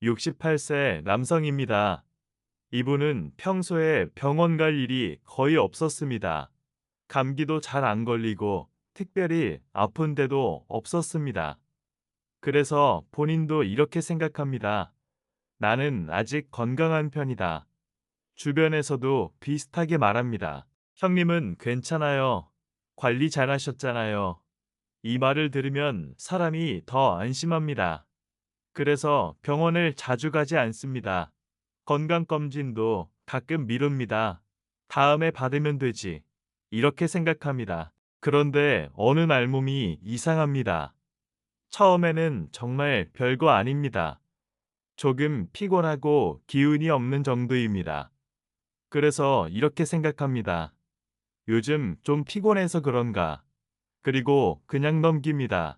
68세 남성입니다. 이분은 평소에 병원 갈 일이 거의 없었습니다. 감기도 잘 안 걸리고 특별히 아픈 데도 없었습니다. 그래서 본인도 이렇게 생각합니다. 나는 아직 건강한 편이다. 주변에서도 비슷하게 말합니다. 형님은 괜찮아요. 관리 잘 하셨잖아요. 이 말을 들으면 사람이 더 안심합니다. 그래서 병원을 자주 가지 않습니다. 건강검진도 가끔 미룹니다. 다음에 받으면 되지. 이렇게 생각합니다. 그런데 어느 날 몸이 이상합니다. 처음에는 정말 별거 아닙니다. 조금 피곤하고 기운이 없는 정도입니다. 그래서 이렇게 생각합니다. 요즘 좀 피곤해서 그런가. 그리고 그냥 넘깁니다.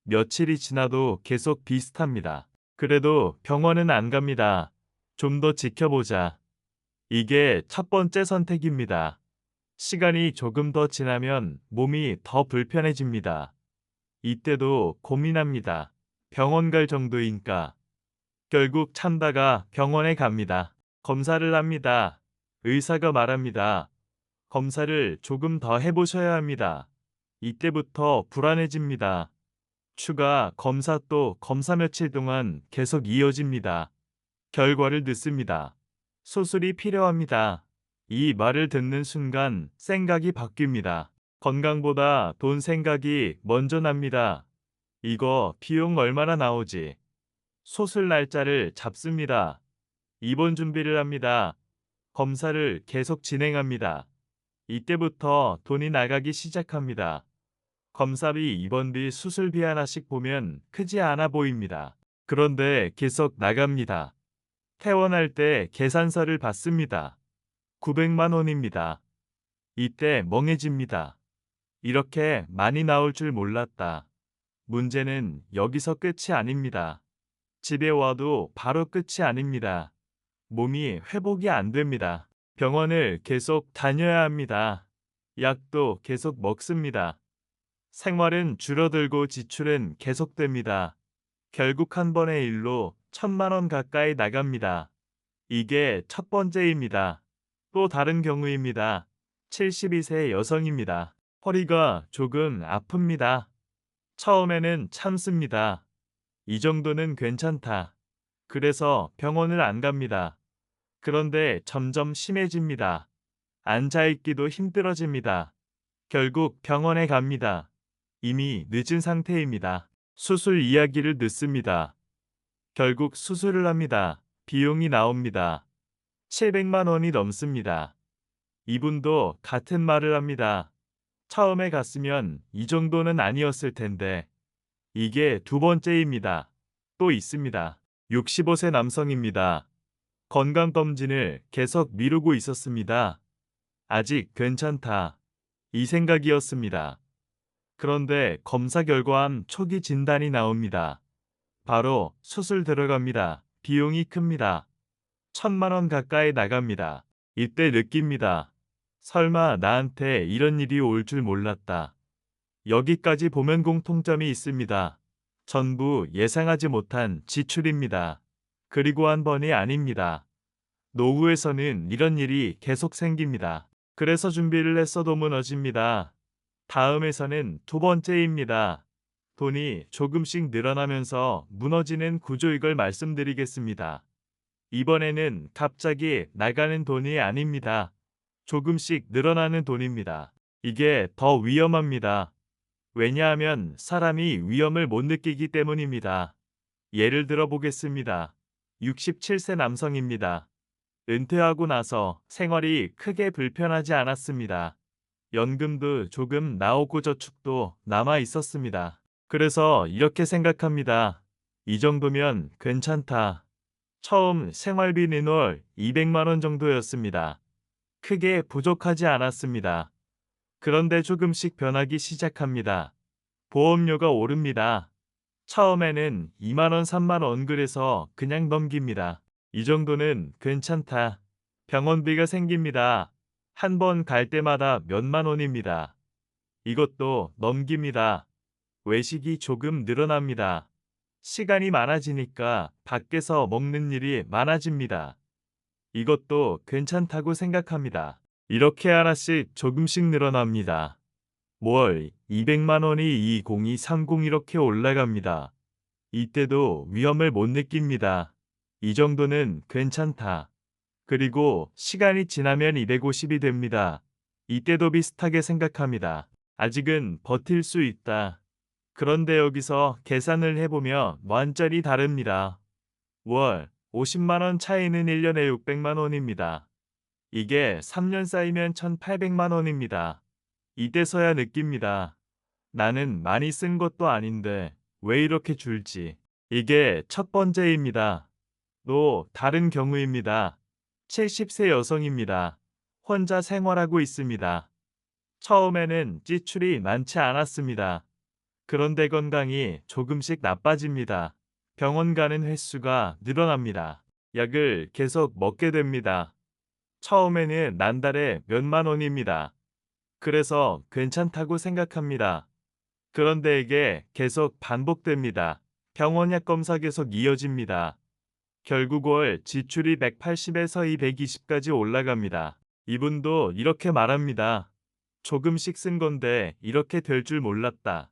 며칠이 지나도 계속 비슷합니다. 그래도 병원은 안 갑니다. 좀 더 지켜보자. 이게 첫 번째 선택입니다. 시간이 조금 더 지나면 몸이 더 불편해집니다. 이때도 고민합니다. 병원 갈 정도인가. 결국 참다가 병원에 갑니다. 검사를 합니다. 의사가 말합니다. 검사를 조금 더 해보셔야 합니다. 이때부터 불안해집니다. 추가 검사 또 검사 며칠 동안 계속 이어집니다. 결과를 듣습니다. 수술이 필요합니다. 이 말을 듣는 순간 생각이 바뀝니다. 건강보다 돈 생각이 먼저 납니다. 이거 비용 얼마나 나오지? 수술 날짜를 잡습니다. 입원 준비를 합니다. 검사를 계속 진행합니다. 이때부터 돈이 나가기 시작합니다. 검사비, 입원비, 수술비 하나씩 보면 크지 않아 보입니다. 그런데 계속 나갑니다. 퇴원할 때 계산서를 받습니다. 900만 원입니다. 이때 멍해집니다. 이렇게 많이 나올 줄 몰랐다. 문제는 여기서 끝이 아닙니다. 집에 와도 바로 끝이 아닙니다. 몸이 회복이 안 됩니다. 병원을 계속 다녀야 합니다. 약도 계속 먹습니다. 생활은 줄어들고 지출은 계속됩니다. 결국 한 번의 일로 1,000만 원 가까이 나갑니다. 이게 첫 번째입니다. 또 다른 경우입니다. 72세 여성입니다. 허리가 조금 아픕니다. 처음에는 참습니다. 이 정도는 괜찮다. 그래서 병원을 안 갑니다. 그런데 점점 심해집니다. 앉아있기도 힘들어집니다. 결국 병원에 갑니다. 이미 늦은 상태입니다. 수술 이야기를 듣습니다. 결국 수술을 합니다. 비용이 나옵니다. 700만 원이 넘습니다. 이분도 같은 말을 합니다. 처음에 갔으면 이 정도는 아니었을 텐데. 이게 두 번째입니다. 또 있습니다. 65세 남성입니다. 건강검진을 계속 미루고 있었습니다. 아직 괜찮다. 이 생각이었습니다. 그런데 검사 결과한 초기 진단이 나옵니다. 바로 수술 들어갑니다. 비용이 큽니다. 1,000만 원 가까이 나갑니다. 이때 느낍니다. 설마 나한테 이런 일이 올 줄 몰랐다. 여기까지 보면 공통점이 있습니다. 전부 예상하지 못한 지출입니다. 그리고 한 번이 아닙니다. 노후에서는 이런 일이 계속 생깁니다. 그래서 준비를 했어도 무너집니다. 다음에서는 두 번째입니다. 돈이 조금씩 늘어나면서 무너지는 구조, 이걸 말씀드리겠습니다. 이번에는 갑자기 나가는 돈이 아닙니다. 조금씩 늘어나는 돈입니다. 이게 더 위험합니다. 왜냐하면 사람이 위험을 못 느끼기 때문입니다. 예를 들어 보겠습니다. 67세 남성입니다. 은퇴하고 나서 생활이 크게 불편하지 않았습니다. 연금도 조금 나오고 저축도 남아 있었습니다. 그래서 이렇게 생각합니다. 이 정도면 괜찮다. 처음 생활비 내놓을 200만 원 정도였습니다. 크게 부족하지 않았습니다. 그런데 조금씩 변하기 시작합니다. 보험료가 오릅니다. 처음에는 2만 원, 3만 원, 그래서 그냥 넘깁니다. 이 정도는 괜찮다. 병원비가 생깁니다. 한 번 갈 때마다 몇만 원입니다. 이것도 넘깁니다. 외식이 조금 늘어납니다. 시간이 많아지니까 밖에서 먹는 일이 많아집니다. 이것도 괜찮다고 생각합니다. 이렇게 하나씩 조금씩 늘어납니다. 월 200만 원이 2030 이렇게 올라갑니다. 이때도 위험을 못 느낍니다. 이 정도는 괜찮다. 그리고 시간이 지나면 250이 됩니다. 이때도 비슷하게 생각합니다. 아직은 버틸 수 있다. 그런데 여기서 계산을 해보면 완전히 다릅니다. 월 50만 원 차이는 1년에 600만 원입니다. 이게 3년 쌓이면 1,800만 원입니다. 이때서야 느낍니다. 나는 많이 쓴 것도 아닌데 왜 이렇게 줄지? 이게 첫 번째입니다. 또 다른 경우입니다. 70세 여성입니다. 혼자 생활하고 있습니다. 처음에는 지출이 많지 않았습니다. 그런데 건강이 조금씩 나빠집니다. 병원 가는 횟수가 늘어납니다. 약을 계속 먹게 됩니다. 처음에는 난 달에 몇만 원입니다. 그래서 괜찮다고 생각합니다. 그런데 이게 계속 반복됩니다. 병원약 검사 계속 이어집니다. 결국 월 지출이 180에서 220까지 올라갑니다. 이분도 이렇게 말합니다. 조금씩 쓴 건데 이렇게 될 줄 몰랐다.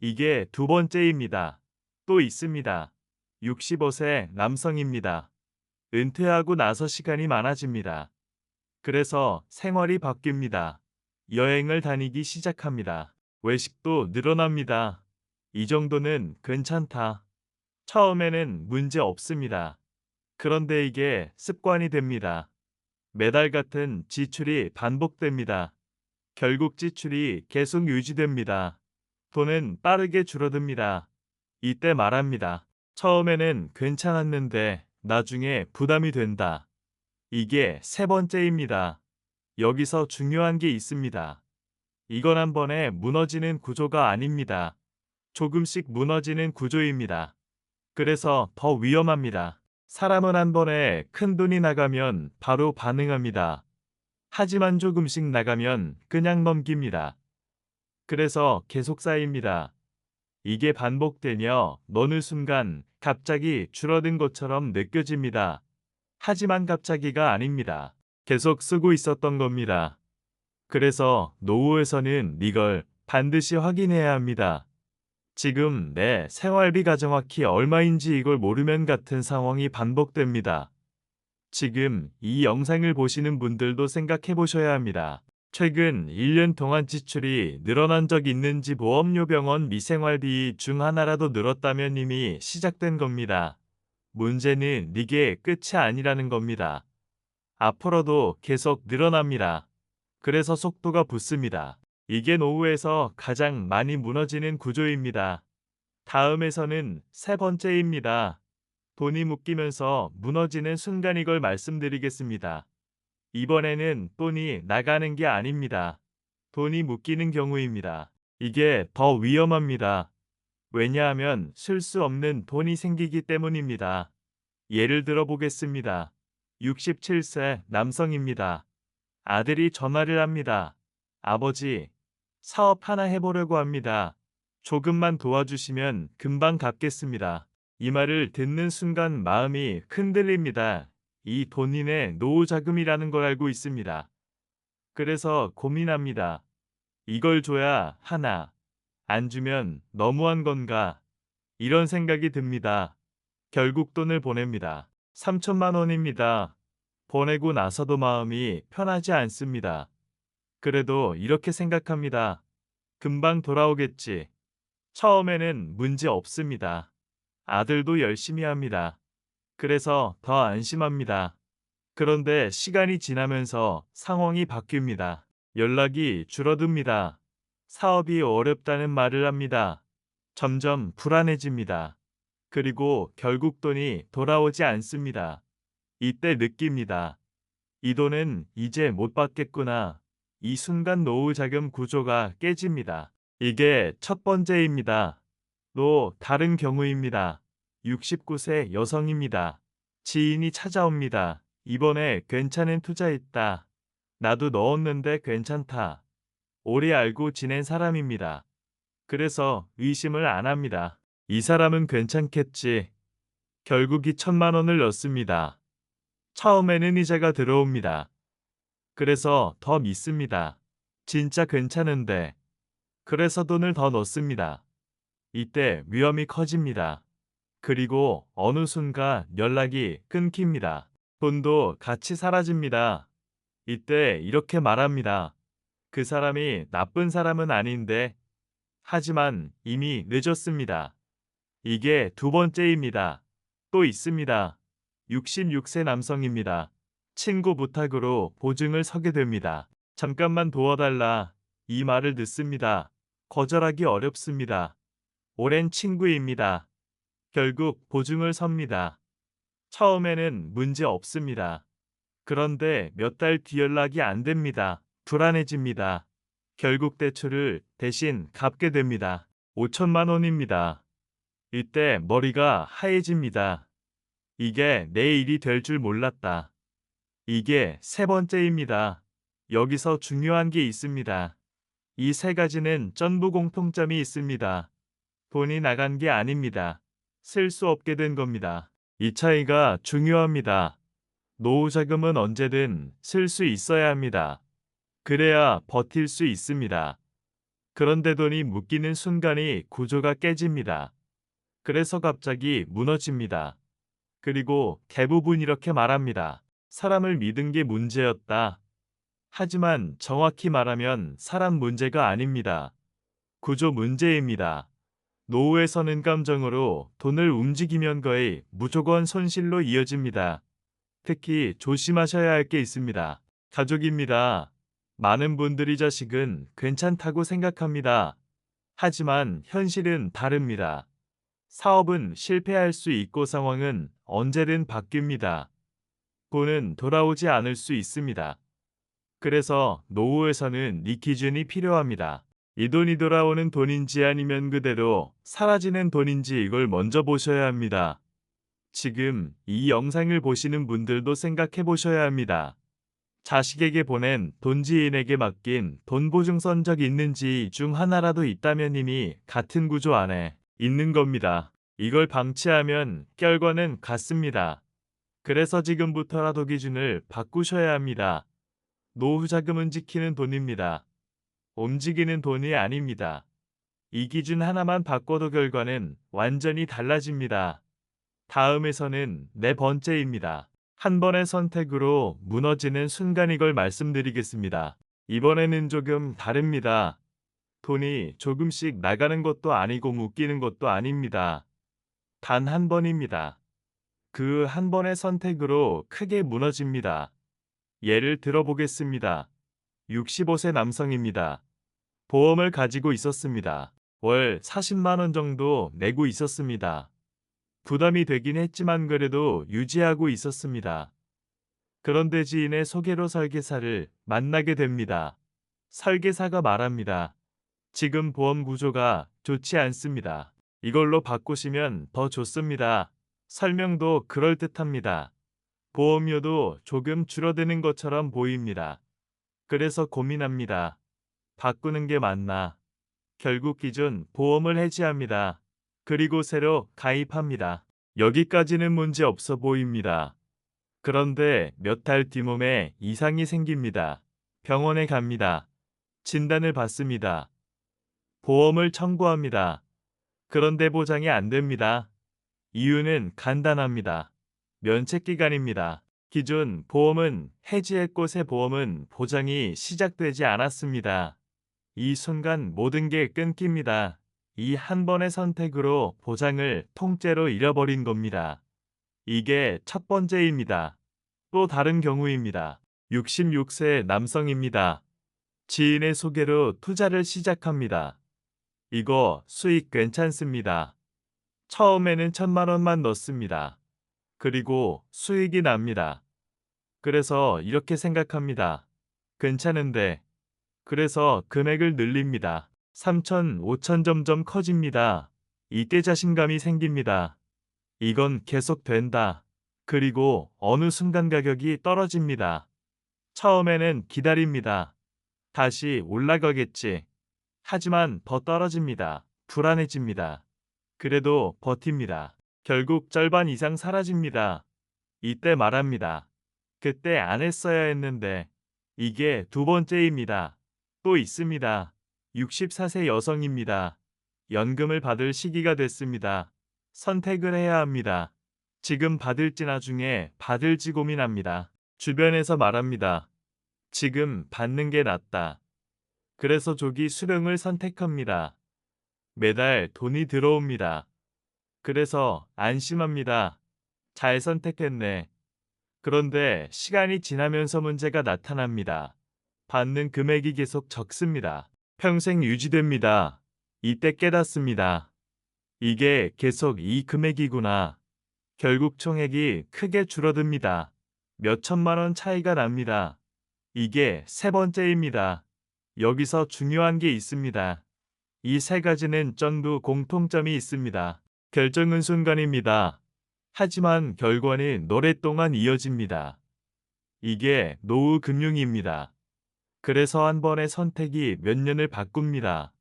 이게 두 번째입니다. 또 있습니다. 65세 남성입니다. 은퇴하고 나서 시간이 많아집니다. 그래서 생활이 바뀝니다. 여행을 다니기 시작합니다. 외식도 늘어납니다. 이 정도는 괜찮다. 처음에는 문제 없습니다. 그런데 이게 습관이 됩니다. 매달 같은 지출이 반복됩니다. 결국 지출이 계속 유지됩니다. 돈은 빠르게 줄어듭니다. 이때 말합니다. 처음에는 괜찮았는데 나중에 부담이 된다. 이게 세 번째입니다. 여기서 중요한 게 있습니다. 이건 한 번에 무너지는 구조가 아닙니다. 조금씩 무너지는 구조입니다. 그래서 더 위험합니다. 사람은 한 번에 큰 돈이 나가면 바로 반응합니다. 하지만 조금씩 나가면 그냥 넘깁니다. 그래서 계속 쌓입니다. 이게 반복되며 어느 순간 갑자기 줄어든 것처럼 느껴집니다. 하지만 갑자기가 아닙니다. 계속 쓰고 있었던 겁니다. 그래서 노후에서는 이걸 반드시 확인해야 합니다. 지금 내 생활비가 정확히 얼마인지 이걸 모르면 같은 상황이 반복됩니다. 지금 이 영상을 보시는 분들도 생각해 보셔야 합니다. 최근 1년 동안 지출이 늘어난 적 있는지 보험료 병원 미생활비 중 하나라도 늘었다면 이미 시작된 겁니다. 문제는 이게 끝이 아니라는 겁니다. 앞으로도 계속 늘어납니다. 그래서 속도가 붙습니다. 이게 노후에서 가장 많이 무너지는 구조입니다. 다음에서는 세 번째입니다. 돈이 묶이면서 무너지는 순간 이걸 말씀드리겠습니다. 이번에는 돈이 나가는 게 아닙니다. 돈이 묶이는 경우입니다. 이게 더 위험합니다. 왜냐하면 쓸 수 없는 돈이 생기기 때문입니다. 예를 들어 보겠습니다. 67세 남성입니다. 아들이 전화를 합니다. 아버지, 사업 하나 해보려고 합니다. 조금만 도와주시면 금방 갚겠습니다. 이 말을 듣는 순간 마음이 흔들립니다. 이 본인의 노후 자금이라는 걸 알고 있습니다. 그래서 고민합니다. 이걸 줘야 하나, 안 주면 너무한 건가? 이런 생각이 듭니다. 결국 돈을 보냅니다. 3천만 원입니다. 보내고 나서도 마음이 편하지 않습니다. 그래도 이렇게 생각합니다. 금방 돌아오겠지. 처음에는 문제 없습니다. 아들도 열심히 합니다. 그래서 더 안심합니다. 그런데 시간이 지나면서 상황이 바뀝니다. 연락이 줄어듭니다. 사업이 어렵다는 말을 합니다. 점점 불안해집니다. 그리고 결국 돈이 돌아오지 않습니다. 이때 느낍니다. 이 돈은 이제 못 받겠구나. 이 순간 노후 자금 구조가 깨집니다. 이게 첫 번째입니다. 또 다른 경우입니다. 69세 여성입니다. 지인이 찾아옵니다. 이번에 괜찮은 투자했다. 나도 넣었는데 괜찮다. 오래 알고 지낸 사람입니다. 그래서 의심을 안 합니다. 이 사람은 괜찮겠지. 결국 2천만 원을 넣습니다. 처음에는 이자가 들어옵니다. 그래서 더 믿습니다. 진짜 괜찮은데. 그래서 돈을 더 넣습니다. 이때 위험이 커집니다. 그리고 어느 순간 연락이 끊깁니다. 돈도 같이 사라집니다. 이때 이렇게 말합니다. 그 사람이 나쁜 사람은 아닌데, 하지만 이미 늦었습니다. 이게 두 번째입니다. 또 있습니다. 66세 남성입니다. 친구 부탁으로 보증을 서게 됩니다. 잠깐만 도와달라. 이 말을 듣습니다. 거절하기 어렵습니다. 오랜 친구입니다. 결국 보증을 섭니다. 처음에는 문제 없습니다. 그런데 몇 달 뒤 연락이 안 됩니다. 불안해집니다. 결국 대출을 대신 갚게 됩니다. 5천만 원입니다. 이때 머리가 하얘집니다. 이게 내 일이 될 줄 몰랐다. 이게 세 번째입니다. 여기서 중요한 게 있습니다. 이 세 가지는 전부 공통점이 있습니다. 돈이 나간 게 아닙니다. 쓸 수 없게 된 겁니다. 이 차이가 중요합니다. 노후 자금은 언제든 쓸 수 있어야 합니다. 그래야 버틸 수 있습니다. 그런데 돈이 묶이는 순간이 구조가 깨집니다. 그래서 갑자기 무너집니다. 그리고 대부분 이렇게 말합니다. 사람을 믿은 게 문제였다. 하지만 정확히 말하면 사람 문제가 아닙니다. 구조 문제입니다. 노후에서는 감정으로 돈을 움직이면 거의 무조건 손실로 이어집니다. 특히 조심하셔야 할 게 있습니다. 가족입니다. 많은 분들이 자식은 괜찮다고 생각합니다. 하지만 현실은 다릅니다. 사업은 실패할 수 있고 상황은 언제든 바뀝니다. 돈은 돌아오지 않을 수 있습니다. 그래서 노후에서는 이 기준이 필요합니다. 이 돈이 돌아오는 돈인지 아니면 그대로 사라지는 돈인지 이걸 먼저 보셔야 합니다. 지금 이 영상을 보시는 분들도 생각해 보셔야 합니다. 자식에게 보낸 돈 지인에게 맡긴 돈 보증선 적 있는지 중 하나라도 있다면 이미 같은 구조 안에 있는 겁니다. 이걸 방치하면 결과는 같습니다. 그래서 지금부터라도 기준을 바꾸셔야 합니다. 노후 자금은 지키는 돈입니다. 움직이는 돈이 아닙니다. 이 기준 하나만 바꿔도 결과는 완전히 달라집니다. 다음에서는 네 번째입니다. 한 번의 선택으로 무너지는 순간 이걸 말씀드리겠습니다. 이번에는 조금 다릅니다. 돈이 조금씩 나가는 것도 아니고 묶이는 것도 아닙니다. 단 한 번입니다. 그 한 번의 선택으로 크게 무너집니다. 예를 들어보겠습니다. 65세 남성입니다. 보험을 가지고 있었습니다. 월 40만 원 정도 내고 있었습니다. 부담이 되긴 했지만 그래도 유지하고 있었습니다. 그런데 지인의 소개로 설계사를 만나게 됩니다. 설계사가 말합니다. 지금 보험 구조가 좋지 않습니다. 이걸로 바꾸시면 더 좋습니다. 설명도 그럴듯합니다. 보험료도 조금 줄어드는 것처럼 보입니다. 그래서 고민합니다. 바꾸는 게 맞나? 결국 기존 보험을 해지합니다. 그리고 새로 가입합니다. 여기까지는 문제 없어 보입니다. 그런데 몇 달 뒤 몸에 이상이 생깁니다. 병원에 갑니다. 진단을 받습니다. 보험을 청구합니다. 그런데 보장이 안 됩니다. 이유는 간단합니다. 면책 기간입니다. 기존 보험은 해지했고 새 보험은 보장이 시작되지 않았습니다. 이 순간 모든 게 끊깁니다. 이 한 번의 선택으로 보장을 통째로 잃어버린 겁니다. 이게 첫 번째입니다. 또 다른 경우입니다. 66세 남성입니다. 지인의 소개로 투자를 시작합니다. 이거 수익 괜찮습니다. 처음에는 1,000만 원만 넣습니다. 그리고 수익이 납니다. 그래서 이렇게 생각합니다. 괜찮은데. 그래서 금액을 늘립니다. 3천, 5천 점점 커집니다. 이때 자신감이 생깁니다. 이건 계속 된다. 그리고 어느 순간 가격이 떨어집니다. 처음에는 기다립니다. 다시 올라가겠지. 하지만 더 떨어집니다. 불안해집니다. 그래도 버팁니다. 결국 절반 이상 사라집니다. 이때 말합니다. 그때 안 했어야 했는데. 이게 두 번째입니다. 또 있습니다. 64세 여성입니다. 연금을 받을 시기가 됐습니다. 선택을 해야 합니다. 지금 받을지 나중에 받을지 고민합니다. 주변에서 말합니다. 지금 받는 게 낫다. 그래서 조기 수령을 선택합니다. 매달 돈이 들어옵니다. 그래서 안심합니다. 잘 선택했네. 그런데 시간이 지나면서 문제가 나타납니다. 받는 금액이 계속 적습니다. 평생 유지됩니다. 이때 깨닫습니다. 이게 계속 이 금액이구나. 결국 총액이 크게 줄어듭니다. 몇 천만 원 차이가 납니다. 이게 세 번째입니다. 여기서 중요한 게 있습니다. 이 세 가지는 전부 공통점이 있습니다. 결정은 순간입니다. 하지만 결과는 오랫동안 이어집니다. 이게 노후 금융입니다. 그래서 한 번의 선택이 몇 년을 바꿉니다.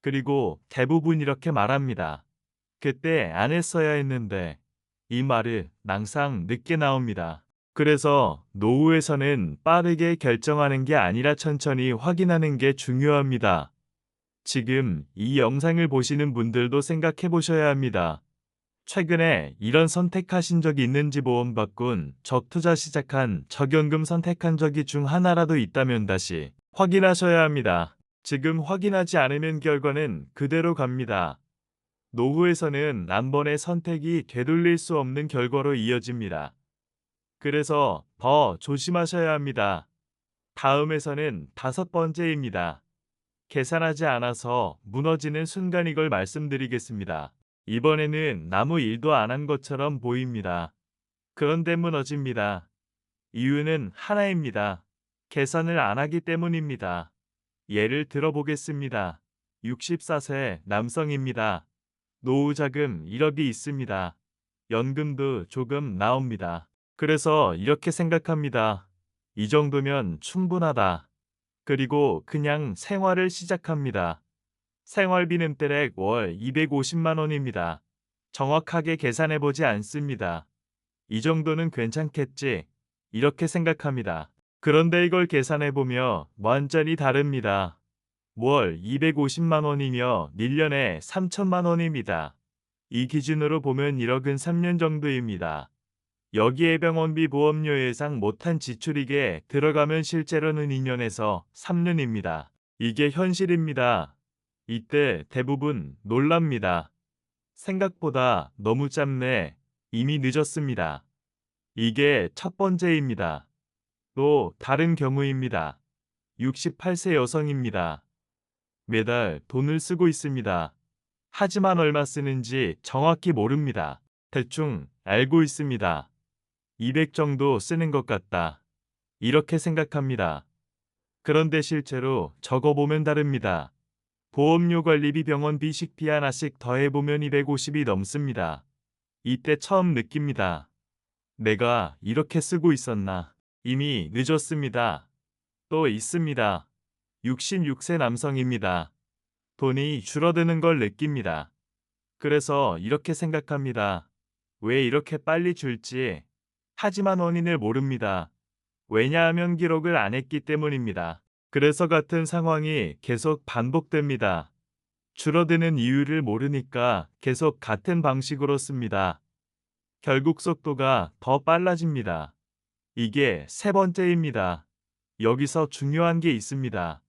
그리고 대부분 이렇게 말합니다. 그때 안 했어야 했는데. 이 말은 항상 늦게 나옵니다. 그래서 노후에서는 빠르게 결정하는 게 아니라 천천히 확인하는 게 중요합니다. 지금 이 영상을 보시는 분들도 생각해 보셔야 합니다. 최근에 이런 선택하신 적이 있는지 보험 바꾼 적투자 시작한 적연금 선택한 적이 중 하나라도 있다면 다시 확인하셔야 합니다. 지금 확인하지 않으면 결과는 그대로 갑니다. 노후에서는 한 번의 선택이 되돌릴 수 없는 결과로 이어집니다. 그래서 더 조심하셔야 합니다. 다음에서는 다섯 번째입니다. 계산하지 않아서 무너지는 순간 이걸 말씀드리겠습니다. 이번에는 아무 일도 안 한 것처럼 보입니다. 그런데 무너집니다. 이유는 하나입니다. 계산을 안 하기 때문입니다. 예를 들어보겠습니다. 64세 남성입니다. 노후자금 1억이 있습니다. 연금도 조금 나옵니다. 그래서 이렇게 생각합니다. 이 정도면 충분하다. 그리고 그냥 생활을 시작합니다. 생활비는 대략 월 250만 원입니다. 정확하게 계산해보지 않습니다. 이 정도는 괜찮겠지. 이렇게 생각합니다. 그런데 이걸 계산해보며 완전히 다릅니다. 월 250만 원이며 1년에 3천만 원입니다. 이 기준으로 보면 1억은 3년 정도입니다. 여기에 병원비 보험료 예상 못한 지출이게 들어가면 실제로는 2년에서 3년입니다. 이게 현실입니다. 이때 대부분 놀랍니다. 생각보다 너무 짧네. 이미 늦었습니다. 이게 첫 번째입니다. 또 다른 경우입니다. 68세 여성입니다. 매달 돈을 쓰고 있습니다. 하지만 얼마 쓰는지 정확히 모릅니다. 대충 알고 있습니다. 200 정도 쓰는 것 같다. 이렇게 생각합니다. 그런데 실제로 적어보면 다릅니다. 보험료 관리비 병원비 식비 하나씩 더해보면 250이 넘습니다. 이때 처음 느낍니다. 내가 이렇게 쓰고 있었나. 이미 늦었습니다. 또 있습니다. 66세 남성입니다. 돈이 줄어드는 걸 느낍니다. 그래서 이렇게 생각합니다. 왜 이렇게 빨리 줄지. 하지만 원인을 모릅니다. 왜냐하면 기록을 안 했기 때문입니다. 그래서 같은 상황이 계속 반복됩니다. 줄어드는 이유를 모르니까 계속 같은 방식으로 씁니다. 결국 속도가 더 빨라집니다. 이게 세 번째입니다. 여기서 중요한 게 있습니다.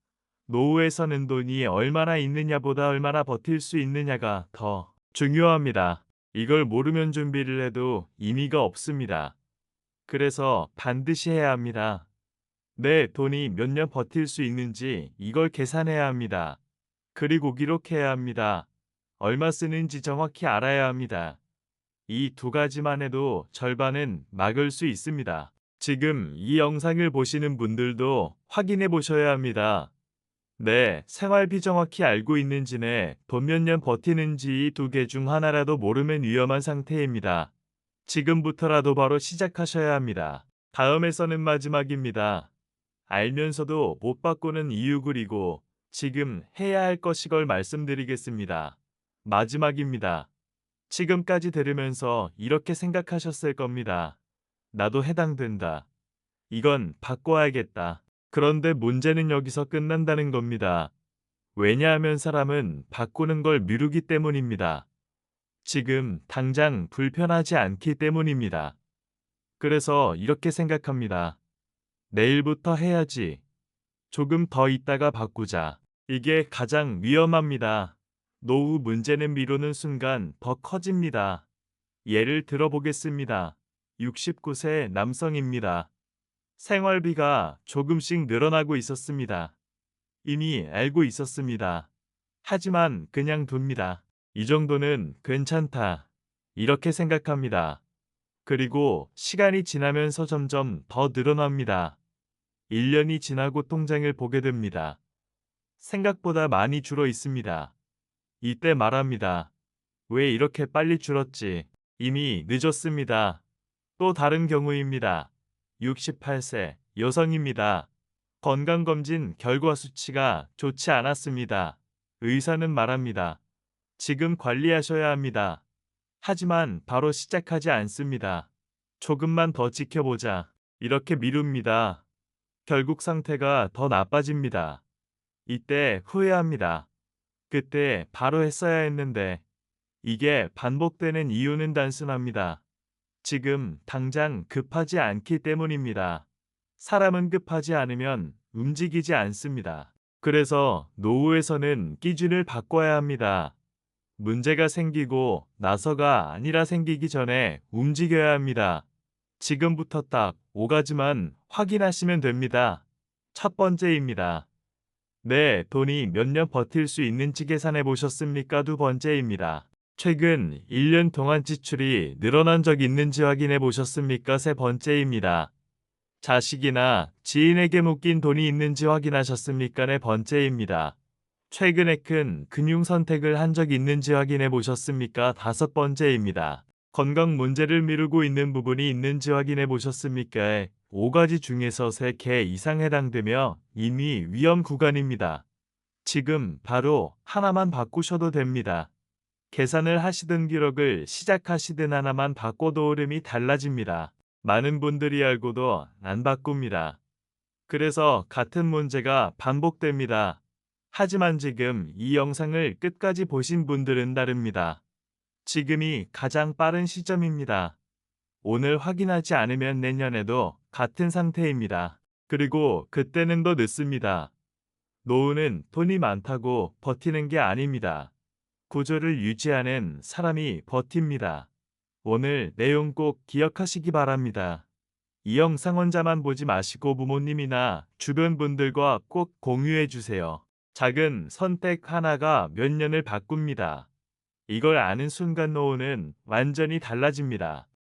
노후에서는 돈이 얼마나 있느냐보다 얼마나 버틸 수 있느냐가 더 중요합니다. 이걸 모르면 준비를 해도 의미가 없습니다. 그래서 반드시 해야 합니다. 내 돈이 몇 년 버틸 수 있는지 이걸 계산해야 합니다. 그리고 기록해야 합니다. 얼마 쓰는지 정확히 알아야 합니다. 이 두 가지만 해도 절반은 막을 수 있습니다. 지금 이 영상을 보시는 분들도 확인해 보셔야 합니다. 네, 생활비 정확히 알고 있는지네 돈 몇 년 버티는지 이 두 개 중 하나라도 모르면 위험한 상태입니다. 지금부터라도 바로 시작하셔야 합니다. 다음에서는 마지막입니다. 알면서도 못 바꾸는 이유 그리고 지금 해야 할 것이걸 말씀드리겠습니다. 마지막입니다. 지금까지 들으면서 이렇게 생각하셨을 겁니다. 나도 해당된다. 이건 바꿔야겠다. 그런데 문제는 여기서 끝난다는 겁니다. 왜냐하면 사람은 바꾸는 걸 미루기 때문입니다. 지금 당장 불편하지 않기 때문입니다. 그래서 이렇게 생각합니다. 내일부터 해야지. 조금 더 있다가 바꾸자. 이게 가장 위험합니다. 노후 문제는 미루는 순간 더 커집니다. 예를 들어보겠습니다. 69세 남성입니다. 생활비가 조금씩 늘어나고 있었습니다. 이미 알고 있었습니다. 하지만 그냥 둡니다. 이 정도는 괜찮다. 이렇게 생각합니다. 그리고 시간이 지나면서 점점 더 늘어납니다. 1년이 지나고 통장을 보게 됩니다. 생각보다 많이 줄어 있습니다. 이때 말합니다. 왜 이렇게 빨리 줄었지? 이미 늦었습니다. 또 다른 경우입니다. 68세 여성입니다. 건강검진 결과 수치가 좋지 않았습니다. 의사는 말합니다. 지금 관리하셔야 합니다. 하지만 바로 시작하지 않습니다. 조금만 더 지켜보자. 이렇게 미룹니다. 결국 상태가 더 나빠집니다. 이때 후회합니다. 그때 바로 했어야 했는데. 이게 반복되는 이유는 단순합니다. 지금 당장 급하지 않기 때문입니다. 사람은 급하지 않으면 움직이지 않습니다. 그래서 노후에서는 기준을 바꿔야 합니다. 문제가 생기고 나서가 아니라 생기기 전에 움직여야 합니다. 지금부터 딱 5가지만 확인하시면 됩니다. 첫 번째입니다. 내 돈이 몇 년 버틸 수 있는지 계산해 보셨습니까? 두 번째입니다. 최근 1년 동안 지출이 늘어난 적 있는지 확인해 보셨습니까? 세 번째입니다. 자식이나 지인에게 묶인 돈이 있는지 확인하셨습니까? 네 번째입니다. 최근에 큰 금융 선택을 한 적 있는지 확인해 보셨습니까? 다섯 번째입니다. 건강 문제를 미루고 있는 부분이 있는지 확인해 보셨습니까? 5가지 중에서 3개 이상 해당되며 이미 위험 구간입니다. 지금 바로 하나만 바꾸셔도 됩니다. 계산을 하시든 기록을 시작하시든 하나만 바꿔도 흐름이 달라집니다. 많은 분들이 알고도 안 바꿉니다. 그래서 같은 문제가 반복됩니다. 하지만 지금 이 영상을 끝까지 보신 분들은 다릅니다. 지금이 가장 빠른 시점입니다. 오늘 확인하지 않으면 내년에도 같은 상태입니다. 그리고 그때는 더 늦습니다. 노후는 돈이 많다고 버티는 게 아닙니다. 구조를 유지하는 사람이 버팁니다. 오늘 내용 꼭 기억하시기 바랍니다. 이 영상 혼자만 보지 마시고 부모님이나 주변 분들과 꼭 공유해 주세요. 작은 선택 하나가 몇 년을 바꿉니다. 이걸 아는 순간 노후는 완전히 달라집니다.